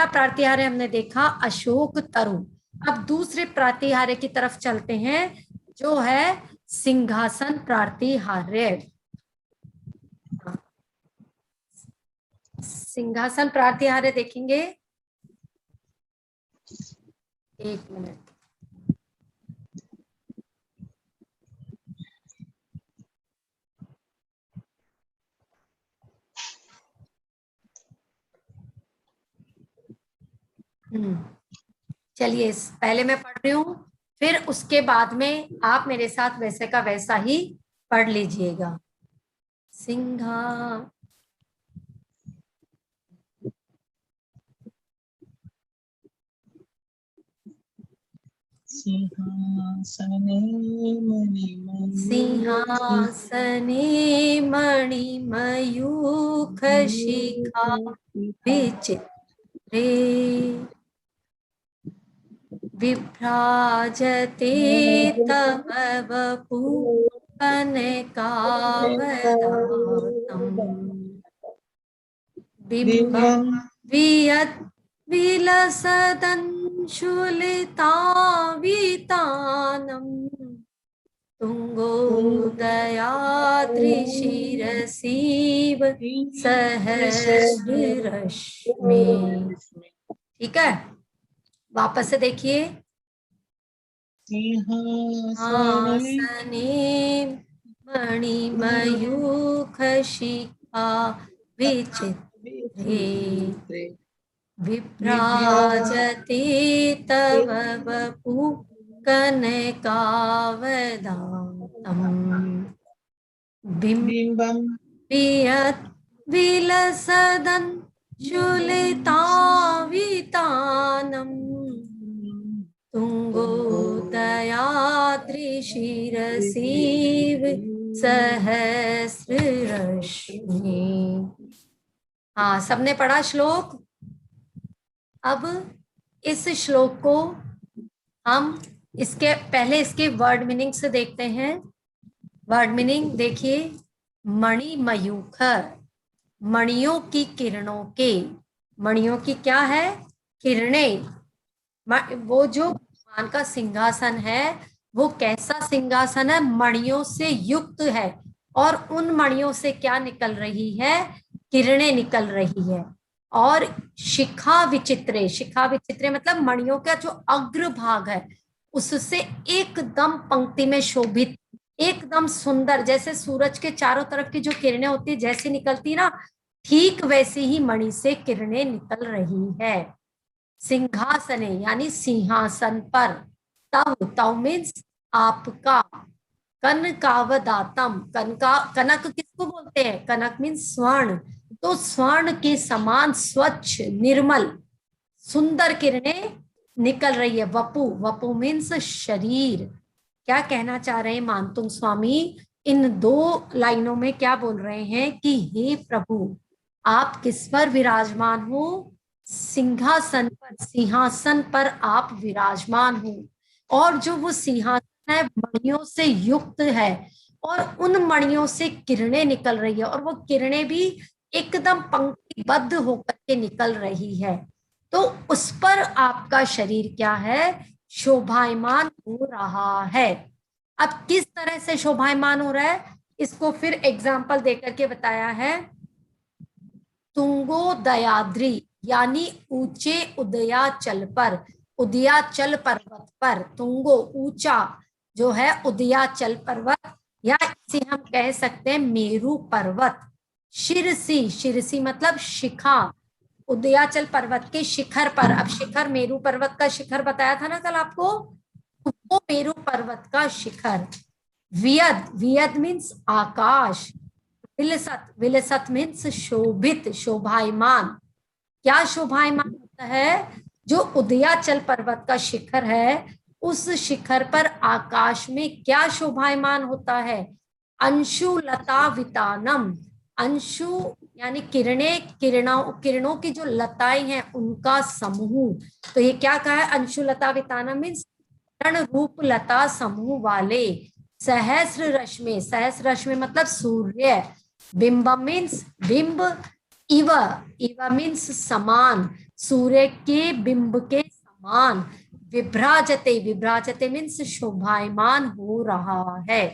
पहला प्रातिहार्य हमने देखा अशोक तरु। अब दूसरे प्रातिहार्य की तरफ चलते हैं जो है सिंहासन प्रातिहार्य। सिंहासन प्रातिहार्य देखेंगे, एक मिनट। चलिए, पहले मैं पढ़ रही हूँ, फिर उसके बाद में आप मेरे साथ वैसे का वैसा ही पढ़ लीजिएगा। सिंहासने मणिमयूख शिखा विचित्रे विभ्राजते तव वपु कनकावदातम् बिम्बं वियत् विलसदंशुलितावितानम् तुंगोदयाद्रिशिरसीव सहस्ररश्मि। ठीक है, वापस से देखिए। सिंहासने मणिमयूख शिखा विचित्रे विभ्राजते तव वपु कनकावदातम् बिम्बं वियत् विलसदंशुलितावितानम् तुंगोदयाद्रिशिरसीव सहस्ररश्मि। हाँ, सबने पढ़ा श्लोक। अब इस श्लोक को हम इसके पहले इसके वर्ड मीनिंग से देखते हैं। वर्ड मीनिंग देखिए, मणिमयूख, मणियों की किरणों के, मणियों की क्या है, किरणें। वो जो भगवान का सिंहासन है वो कैसा सिंहासन है, मणियों से युक्त है, और उन मणियों से क्या निकल रही है, किरणें निकल रही है। और शिखा विचित्रे, शिखा विचित्रे मतलब मणियों का जो अग्र भाग है उससे एकदम पंक्ति में शोभित, एकदम सुंदर, जैसे सूरज के चारों तरफ की जो किरणें होती है जैसी निकलती ना, ठीक वैसी ही मणि से किरणें निकल रही है। सिंहासने यानी सिंहासन पर, तव, तव मीन्स आपका, कनकावदातम, कनक किसको बोलते हैं, कनक मीन्स स्वर्ण, तो स्वर्ण के समान स्वच्छ निर्मल सुंदर किरणें निकल रही है। वपु, वपु मीन्स शरीर। क्या कहना चाह रहे हैं मानतुंग स्वामी, इन दो लाइनों में क्या बोल रहे हैं कि हे प्रभु आप किस पर विराजमान हो, सिंहासन पर, सिंहासन पर आप विराजमान हो, और जो वो सिंहासन है मणियों से युक्त है, और उन मणियों से किरणें निकल रही है, और वो किरणें भी एकदम पंक्तिबद्ध होकर के निकल रही है। तो उस पर आपका शरीर क्या है, शोभायमान हो रहा है। अब किस तरह से शोभायमान हो रहा है, इसको फिर एग्जाम्पल देकर के बताया है। तुंगोदयाद्रि यानी ऊंचे उदयाचल पर, उदयाचल पर्वत पर, तुंगो ऊंचा जो है उदयाचल पर्वत, या इसे हम कह सकते हैं मेरू पर्वत। शिरसी, शिरसी मतलब शिखा, उदयाचल पर्वत के शिखर पर। अब शिखर मेरू पर्वत का शिखर बताया था ना कल आपको, वो मेरू पर्वत का शिखर। वियद, वियद मीन्स आकाश। विलसत, विलसत मीन्स शोभित, शोभायमान। क्या शोभायमान होता है, जो उदयाचल पर्वत का शिखर है उस शिखर पर आकाश में क्या शोभायमान होता है, अंशुलता वितानम, अंशु यानी किरणें, किरणों की जो लताएं हैं उनका समूह। तो ये क्या कहा है, अंशुलता वितानम मीन्स रूप लता समूह वाले। सहस्र रश्मि, सहस्र रश्मि मतलब सूर्य। बिंब मीन्स बिंब, इव, इव मीन्स समान, सूर्य के बिंब के समान विभ्राजते, विभ्राजते मीन्स शोभायमान हो रहा है।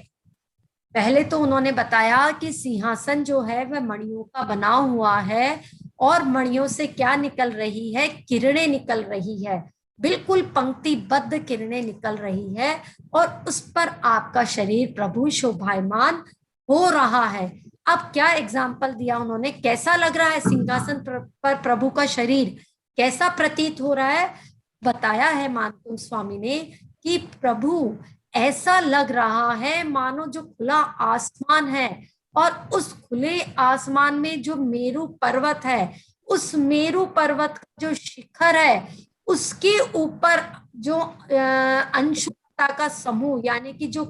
पहले तो उन्होंने बताया कि सिंहासन जो है वह मणियों का बना हुआ है और मणियों से क्या निकल रही है, किरणें निकल रही है, बिल्कुल पंक्तिबद्ध किरणें निकल रही है और उस पर आपका शरीर प्रभु शोभायमान हो रहा है। अब क्या एग्जाम्पल दिया उन्होंने, कैसा लग रहा है सिंहासन पर प्रभु का शरीर, कैसा प्रतीत हो रहा है, बताया है मानकुंड स्वामी ने कि प्रभु ऐसा लग रहा है मानो जो खुला आसमान है और उस खुले आसमान में जो मेरु पर्वत है, उस मेरु पर्वत का जो शिखर है उसके ऊपर जो अंशुलता का समूह यानी कि जो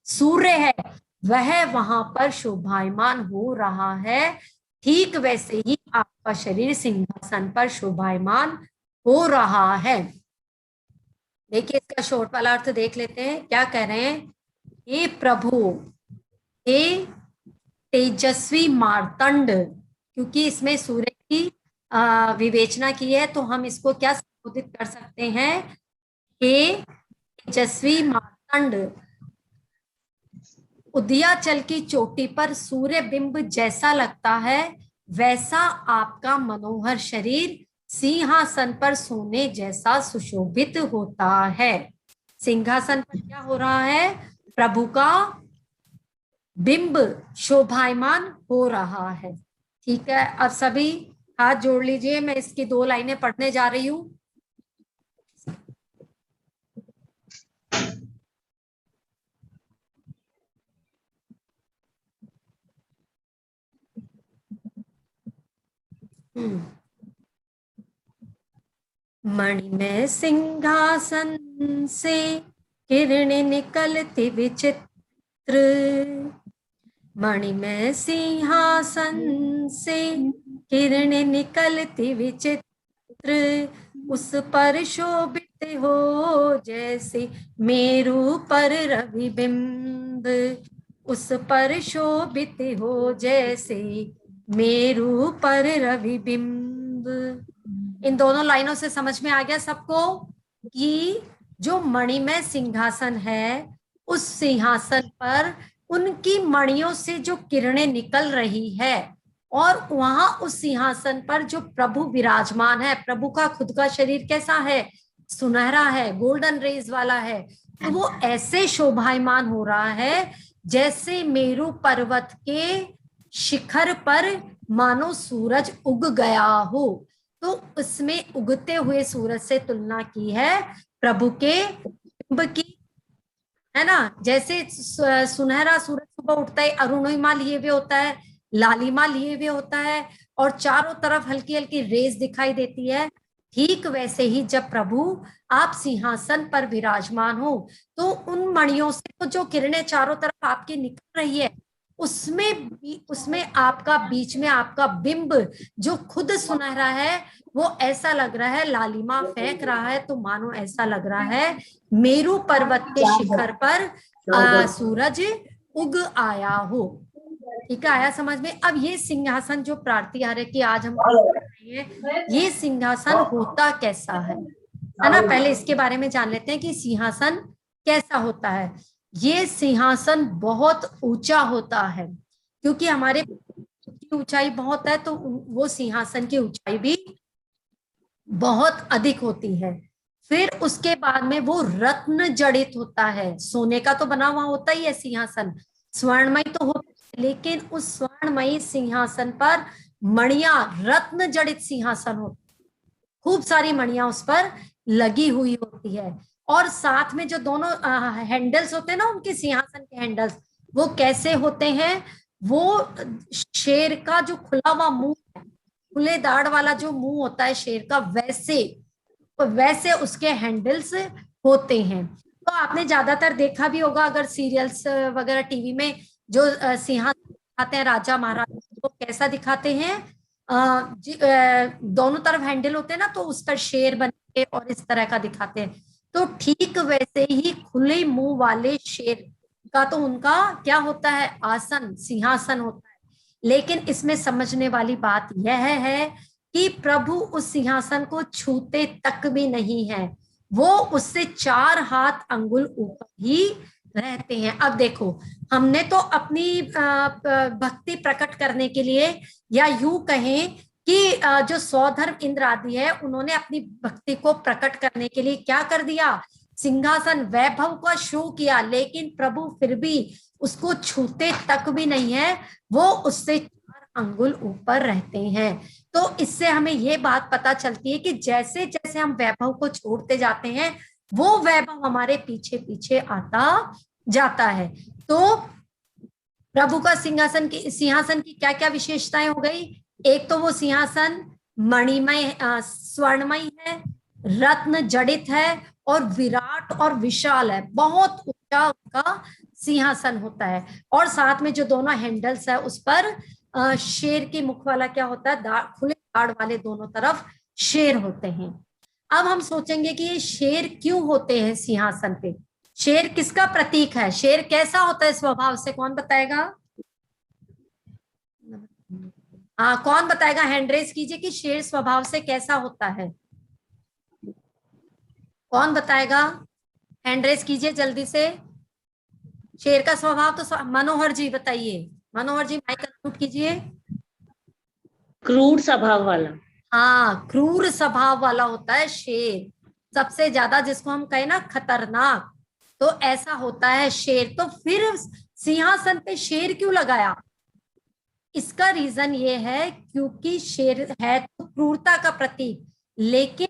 सूर्य है वह वहां पर शोभायमान हो रहा है। ठीक वैसे ही आपका शरीर सिंहासन पर शोभायमान हो रहा है। देखिए इसका शॉर्ट वाला अर्थ देख लेते हैं, क्या कह रहे हैं, हे प्रभु, हे तेजस्वी मार्तंड, क्योंकि इसमें सूर्य की विवेचना की है तो हम इसको क्या संबोधित कर सकते हैं, हे तेजस्वी मार्तंड, उदयाचल की चोटी पर सूर्य बिंब जैसा लगता है वैसा आपका मनोहर शरीर सिंहासन पर सोने जैसा सुशोभित होता है। सिंहासन पर क्या हो रहा है, प्रभु का बिंब शोभायमान हो रहा है। ठीक है, अब सभी हाथ जोड़ लीजिए, मैं इसकी 2 लाइनें पढ़ने जा रही हूं। मणिमय सिंहासन से किरणें निकलती विचित्र, मणिमय सिंहासन से किरणें निकलती विचित्र, उस पर शोभित हो जैसे मेरु पर रविबिंब, उस पर शोभित हो जैसे मेरु पर रविबिंब। इन दोनों लाइनों से समझ में आ गया सबको कि जो मणिमय सिंहासन है उस सिंहासन पर उनकी मणियों से जो किरणें निकल रही है और वहां उस सिंहासन पर जो प्रभु विराजमान है, प्रभु का खुद का शरीर कैसा है, सुनहरा है, गोल्डन रेज वाला है, तो वो ऐसे शोभायमान हो रहा है जैसे मेरु पर्वत के शिखर पर मानो सूरज उग गया हो। तो उसमें उगते हुए सूरज से तुलना की है प्रभु के बिंब की, है ना। जैसे सुनहरा सूरज सुबह उठता है अरुणिमा लिए हुए होता है, लालिमा लिए हुए होता है और चारों तरफ हल्की हल्की रेस दिखाई देती है, ठीक वैसे ही जब प्रभु आप सिंहासन पर विराजमान हो तो उन मणियों से तो जो किरणें चारों तरफ आपके निकल रही है उसमें आपका बीच में आपका बिंब जो खुद सुनहरा है वो ऐसा लग रहा है, लालिमा फेंक रहा है तो मानो ऐसा लग रहा है मेरु पर्वत के शिखर पर सूरज उग आया हो। ठीक है, आया समझ में। अब ये सिंहासन जो प्रार्तिहार्य की आज हम कर रहे हैं, ये सिंहासन होता कैसा है ना, पहले इसके बारे में जान लेते हैं कि सिंहासन कैसा होता है। ये सिंहासन बहुत ऊंचा होता है, क्योंकि हमारे की ऊंचाई बहुत है तो वो सिंहासन की ऊंचाई भी बहुत अधिक होती है। फिर उसके बाद में वो रत्न जड़ित होता है, सोने का तो बना हुआ होता ही है सिंहासन, स्वर्णमय तो होता है, लेकिन उस स्वर्णमयी सिंहासन पर मणियां, रत्न जड़ित सिंहासन होता है, खूब सारी मणियां उस पर लगी हुई होती है। और साथ में जो दोनों हैंडल्स होते हैं ना उनके सिंहासन के हैंडल्स, वो कैसे होते हैं, वो शेर का जो खुला हुआ मुंह है, खुले दाढ़ वाला जो मुंह होता है शेर का, वैसे उसके हैंडल्स होते हैं। तो आपने ज्यादातर देखा भी होगा अगर सीरियल्स वगैरह टीवी में जो सिंहासन दिखाते हैं राजा महाराजा, वो कैसा दिखाते हैं, दोनों तरफ हैंडल होते हैं ना तो उस पर शेर बने और इस तरह का दिखाते हैं। तो ठीक वैसे ही खुले मुंह वाले शेर का तो उनका क्या होता है, आसन, सिंहासन होता है। लेकिन इसमें समझने वाली बात यह है कि प्रभु उस सिंहासन को छूते तक भी नहीं है, वो उससे 4 हाथ अंगुल ऊपर ही रहते हैं। अब देखो, हमने तो अपनी भक्ति प्रकट करने के लिए, या यूं कहें कि जो सौधर्म इंद्र आदि है, उन्होंने अपनी भक्ति को प्रकट करने के लिए क्या कर दिया, सिंहासन वैभव का शो किया, लेकिन प्रभु फिर भी उसको छूते तक भी नहीं है, वो उससे 4 अंगुल ऊपर रहते हैं। तो इससे हमें ये बात पता चलती है कि जैसे जैसे हम वैभव को छोड़ते जाते हैं, वो वैभव हमारे पीछे पीछे आता जाता है। तो प्रभु का सिंहासन की क्या क्या विशेषताएं हो गई? एक तो वो सिंहासन मणिमय स्वर्णमय है, रत्न जड़ित है, और विराट और विशाल है, बहुत ऊंचा उनका सिंहासन होता है। और साथ में जो दोनों हैंडल्स है उस पर शेर की मुख वाला क्या होता है, खुले दाढ़ वाले दोनों तरफ शेर होते हैं। अब हम सोचेंगे कि ये शेर क्यों होते हैं सिंहासन पे, शेर किसका प्रतीक है, शेर कैसा होता है स्वभाव से, कौन बताएगा? हाँ, कौन बताएगा? हैंड रेज कीजिए कि शेर स्वभाव से कैसा होता है, कौन बताएगा? हैंड रेज कीजिए जल्दी से। शेर का स्वभाव तो मनोहर जी बताइए, मनोहर जी माइक अनम्यूट कीजिए। क्रूर स्वभाव वाला। हाँ, क्रूर स्वभाव वाला होता है शेर, सबसे ज्यादा जिसको हम कहें ना खतरनाक, तो ऐसा होता है शेर। तो फिर सिंहासन पे शेर क्यों लगाया? इसका रीजन ये है क्योंकि शेर है तो क्रूरता का प्रतीक, लेकिन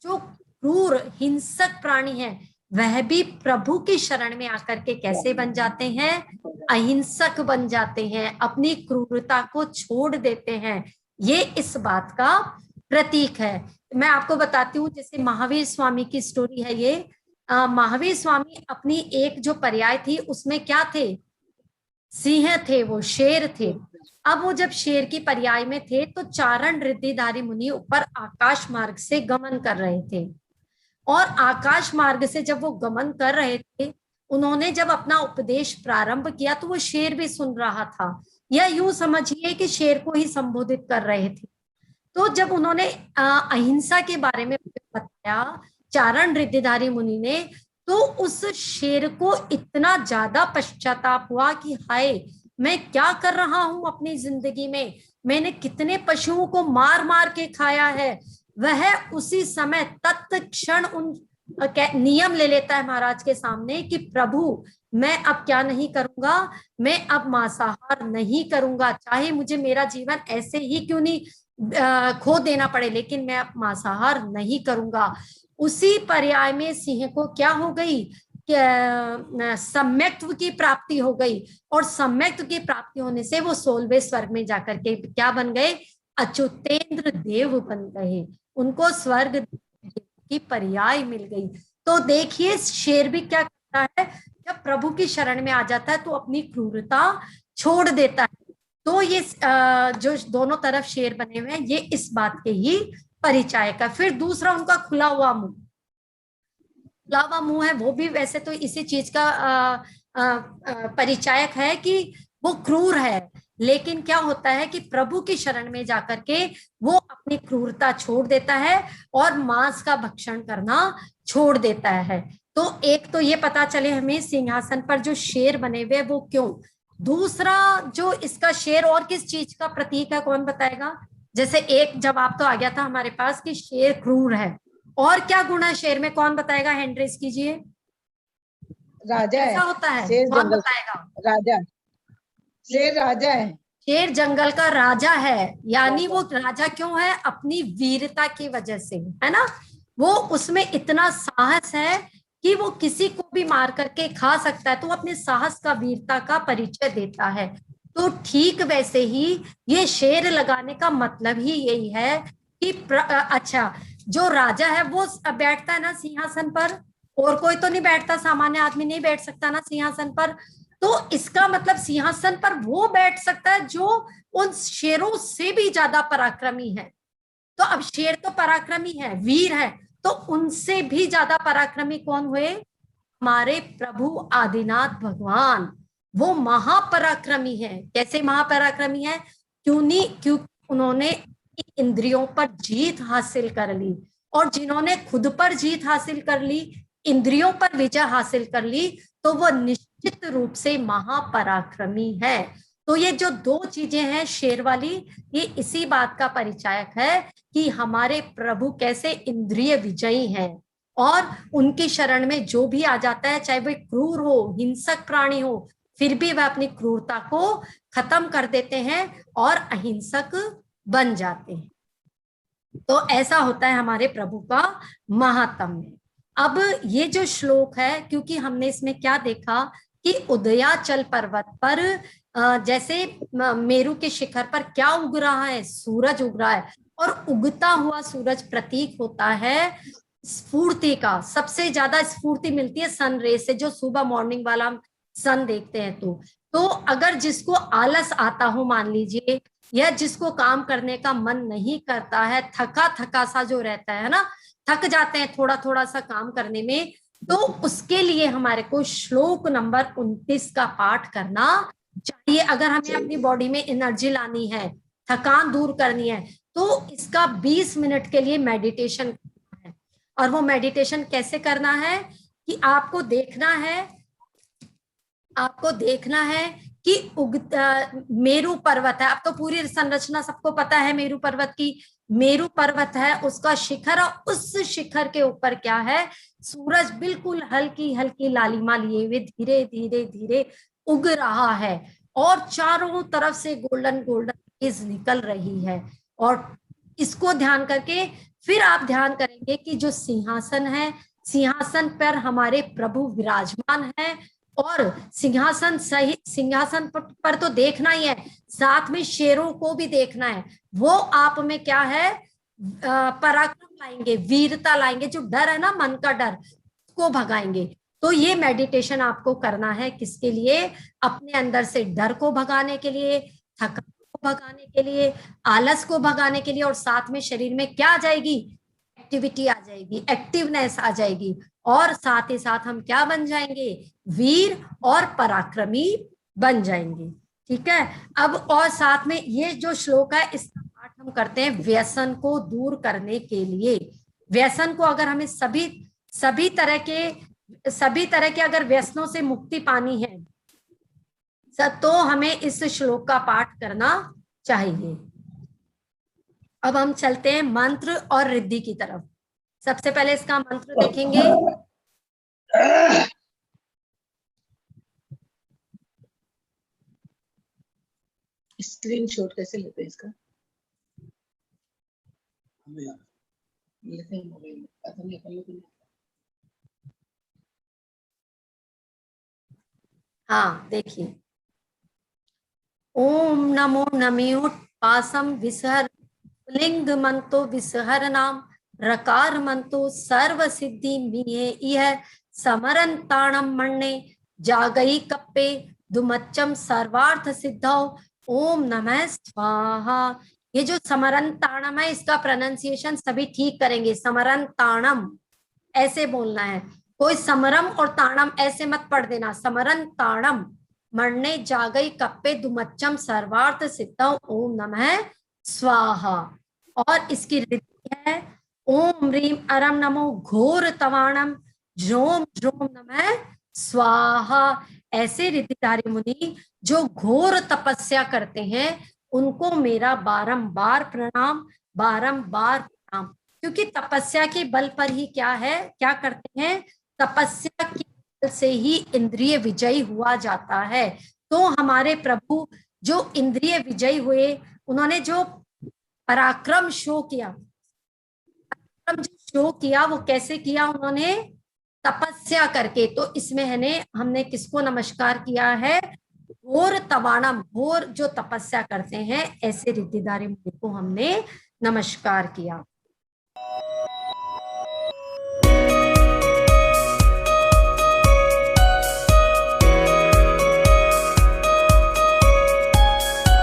जो क्रूर हिंसक प्राणी है वह भी प्रभु की शरण में आकर के कैसे बन जाते हैं, अहिंसक बन जाते हैं, अपनी क्रूरता को छोड़ देते हैं। ये इस बात का प्रतीक है। मैं आपको बताती हूँ, जैसे महावीर स्वामी की स्टोरी है ये। महावीर स्वामी अपनी एक जो पर्याय थी उसमें क्या थे, सिंह थे, वो शेर थे। अब वो जब शेर की पर्याय में थे तो चारण रिद्धिधारी मुनि ऊपर आकाश मार्ग से गमन कर रहे थे, और आकाश मार्ग से जब वो गमन कर रहे थे, उन्होंने जब अपना उपदेश प्रारंभ किया तो वो शेर भी सुन रहा था, या यूं समझिए कि शेर को ही संबोधित कर रहे थे। तो जब उन्होंने अहिंसा के बारे में बताया चारण रिद्धिधारी मुनि ने, तो उस शेर को इतना ज्यादा पश्चाताप हुआ कि हाय, मैं क्या कर रहा हूं अपनी जिंदगी में, मैंने कितने पशुओं को मार मार के खाया है। वह उसी समय तत्क्षण उन नियम ले लेता है महाराज के सामने कि प्रभु, मैं अब क्या नहीं करूंगा, मैं अब मांसाहार नहीं करूंगा, चाहे मुझे मेरा जीवन ऐसे ही क्यों नहीं खो देना पड़े, लेकिन मैं अब मांसाहार नहीं करूंगा। उसी पर्याय में सिंह को क्या हो गई, सम्यक्त्व की प्राप्ति हो गई, और सम्यक्त्व की प्राप्ति होने से वो 16वें स्वर्ग में जाकर के क्या बन गए, अच्युतेंद्र देव बन गए, उनको स्वर्ग की पर्याय मिल गई। तो देखिए शेर भी क्या करता है, जब प्रभु की शरण में आ जाता है तो अपनी क्रूरता छोड़ देता है। तो ये जो दोनों तरफ शेर बने हुए हैं ये इस बात के ही परिचायक है। फिर दूसरा उनका खुला हुआ मुंह, खुला हुआ मुंह है वो भी वैसे तो इसी चीज का परिचायक है कि वो क्रूर है, लेकिन क्या होता है कि प्रभु की शरण में जाकर के वो अपनी क्रूरता छोड़ देता है और मांस का भक्षण करना छोड़ देता है। तो एक तो ये पता चले हमें सिंहासन पर जो शेर बने हुए वो क्यों। दूसरा जो इसका शेर और किस चीज का प्रतीक है, कौन बताएगा? जैसे एक जवाब तो आ गया था हमारे पास कि शेर क्रूर है, और क्या गुण है शेर में, कौन बताएगा? हैंड रेज कीजिए। राजा कैसा है होता है, शेर, कौन जंगल बताएगा? राजा, शेर राजा है, शेर जंगल का राजा है, यानी वो राजा क्यों है, अपनी वीरता की वजह से, है ना। वो उसमें इतना साहस है कि वो किसी को भी मार करके खा सकता है, तो वो अपने साहस का, वीरता का परिचय देता है। तो ठीक वैसे ही ये शेर लगाने का मतलब ही यही है कि अच्छा, जो राजा है वो बैठता है ना सिंहासन पर, और कोई तो नहीं बैठता, सामान्य आदमी नहीं बैठ सकता ना सिंहासन पर। तो इसका मतलब सिंहासन पर वो बैठ सकता है जो उन शेरों से भी ज्यादा पराक्रमी है। तो अब शेर तो पराक्रमी है, वीर है, तो उनसे भी ज्यादा पराक्रमी कौन हुए? हमारे प्रभु आदिनाथ भगवान, वो महापराक्रमी है। कैसे महापराक्रमी है? क्यों नहीं, क्योंकि उन्होंने इंद्रियों पर जीत हासिल कर ली, और जिन्होंने खुद पर जीत हासिल कर ली, इंद्रियों पर विजय हासिल कर ली, तो वो निश्चित रूप से महापराक्रमी है। तो ये जो दो चीजें हैं शेर वाली, ये इसी बात का परिचायक है कि हमारे प्रभु कैसे इंद्रिय विजयी हैं, और उनकी शरण में जो भी आ जाता है, चाहे वो क्रूर हो, हिंसक प्राणी हो, फिर भी वह अपनी क्रूरता को खत्म कर देते हैं और अहिंसक बन जाते हैं। तो ऐसा होता है हमारे प्रभु का महात्म्य। अब ये जो श्लोक है, क्योंकि हमने इसमें क्या देखा कि उदयाचल पर्वत पर जैसे मेरू के शिखर पर क्या उग रहा है, सूरज उग रहा है, और उगता हुआ सूरज प्रतीक होता है स्फूर्ति का। सबसे ज्यादा स्फूर्ति मिलती है सन रे से, जो सुबह मॉर्निंग वाला सन देखते हैं। तो अगर जिसको आलस आता हो, मान लीजिए, या जिसको काम करने का मन नहीं करता है, थका थका सा जो रहता है ना, थक जाते हैं थोड़ा थोड़ा सा काम करने में, तो उसके लिए हमारे को श्लोक नंबर 29 का पाठ करना चाहिए। अगर हमें अपनी बॉडी में एनर्जी लानी है, थकान दूर करनी है, तो इसका 20 मिनट के लिए मेडिटेशन करना है। और वो मेडिटेशन कैसे करना है कि आपको देखना है कि मेरू पर्वत है। अब तो पूरी संरचना सबको पता है मेरू पर्वत की। मेरू पर्वत है, उसका शिखर, और उस शिखर के ऊपर क्या है, सूरज बिल्कुल हल्की हल्की लालिमा लिए हुए धीरे धीरे धीरे उग रहा है, और चारों तरफ से गोल्डन गोल्डन रेज निकल रही है। और इसको ध्यान करके फिर आप ध्यान करेंगे कि जो सिंहासन है, सिंहासन पर हमारे प्रभु विराजमान है, और सिंहासन पर तो देखना ही है, साथ में शेरों को भी देखना है। वो आप में क्या है, पराक्रम लाएंगे, वीरता लाएंगे, जो डर है ना, मन का डर, उसको भगाएंगे। तो ये मेडिटेशन आपको करना है, किसके लिए, अपने अंदर से डर को भगाने के लिए, थकान को भगाने के लिए, आलस को भगाने के लिए, और साथ में शरीर में क्या आ जाएगी, एक्टिविटी आ जाएगी, एक्टिवनेस आ जाएगी, और साथ ही साथ हम क्या बन जाएंगे, वीर और पराक्रमी बन जाएंगे। ठीक है। अब और साथ में ये जो श्लोक है, इसका पाठ हम करते हैं व्यसन को दूर करने के लिए। व्यसन को अगर हमें सभी तरह के अगर व्यसनों से मुक्ति पानी है, तो हमें इस श्लोक का पाठ करना चाहिए। अब हम चलते हैं मंत्र और रिद्धि की तरफ। सबसे पहले इसका मंत्र देखेंगे। स्क्रीनशॉट कैसे लेते हैं इसका? हाँ, देखिए, ओम नमो नमो पासम विसहर लिंग मंतो विसहर नाम रकार मंतो सर्व सिद्धि मिये इह समरन ताणम मण्णे जागई कप्पे दुमच्चम सर्वार्थ सिद्धौ ओम नमः स्वाहा। ये जो समरन ताणम है, इसका प्रोनाउंसिएशन सभी ठीक करेंगे। समरन ताणम ऐसे बोलना है, कोई समरम और ताणम ऐसे मत पढ़ देना। समरन ताणम मरने जागई कप्पे दुमच्चम सर्वार्थ सिद्धौ ओम नमः स्वाहा। और इसकी रिद्धि है ओम ह्रीम अरम नमो घोर तवाणम ज्रोम ज्रोम नमः स्वाहा। ऐसे रिद्धिधारी मुनि जो घोर तपस्या करते हैं, उनको मेरा बारंबार प्रणाम, बारंबार प्रणाम। क्योंकि तपस्या के बल पर ही क्या करते हैं, तपस्या के बल से ही इंद्रिय विजयी हुआ जाता है। तो हमारे प्रभु जो इंद्रिय विजयी हुए, उन्होंने जो पराक्रम शो किया, वो कैसे किया, उन्होंने तपस्या करके। तो इसमें हमने किसको नमस्कार किया है, घोर तवाणम, घोर जो तपस्या करते हैं, ऐसे रिद्धिधारी मुनि को हमने नमस्कार किया।